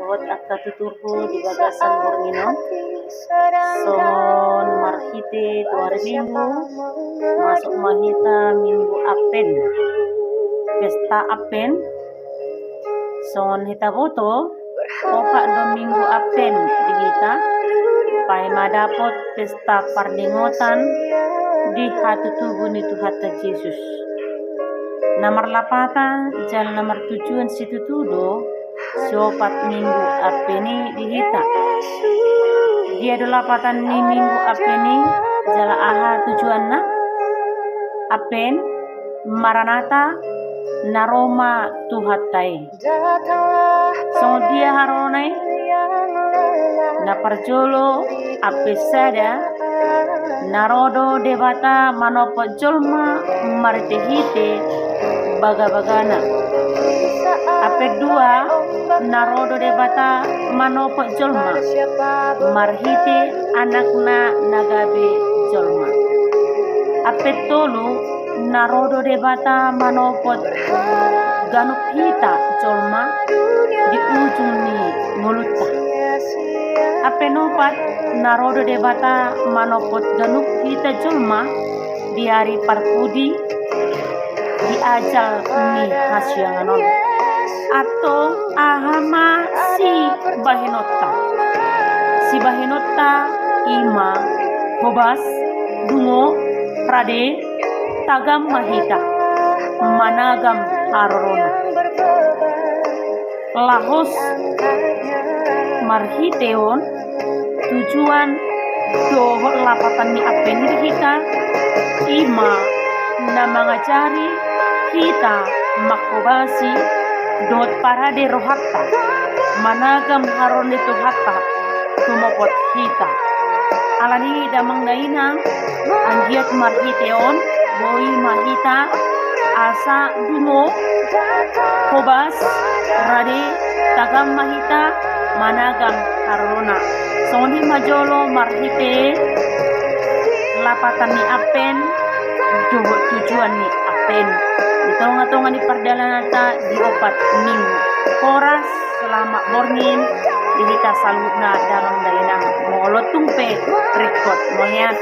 Buat akka tuturku di bagasan Bornino. Son marhite tu hari Minggu masuk mahita Minggu Apen. Pesta Apen. Son hita boto oka do Minggu Apen di kita. Pai madapot pesta pardingotan di hatu tubuh itu hata Yesus. Nomor lapata jalan nomor tujuan situ tudo sopat Minggu Apeni dihita. Dia dolapatan ni Minggu Apeni jala aha tujuanna Apen Maranata Naroma tuhatai. So dia haronai na parjolo apesada narodo debata manopo jolma martehite baga-bagana. Ape dua narodo debata manopo jolma marhite anakna nagabe jolma. Ape tolu narodo debata manopo ganuk hita jolma di ujung ni mulutta. Ape nopat narodo debata manopot ganuk hita jolma di hari parpudi di ajal ni hasyanganon atau ahama si bahinota ima hobas dungo rade tagam mahita managam harorona lahos marhiteon tujuan dohot lapatan ni Apen kita ima na mangajari kita makobasi dot parade rohatta managam haron itu hatta tumopot kita alani damang nainang anggiat marhiteon boi mahita asa dumo kobas rade tagam mahita managam harona soni majolo marhite lapatan ni Apen dohot tujuan ni Apen ditonga-tonga di perdalanata di opat minggu koras selama borngin dihita salutna dalam dainang molotung pe rekod monyat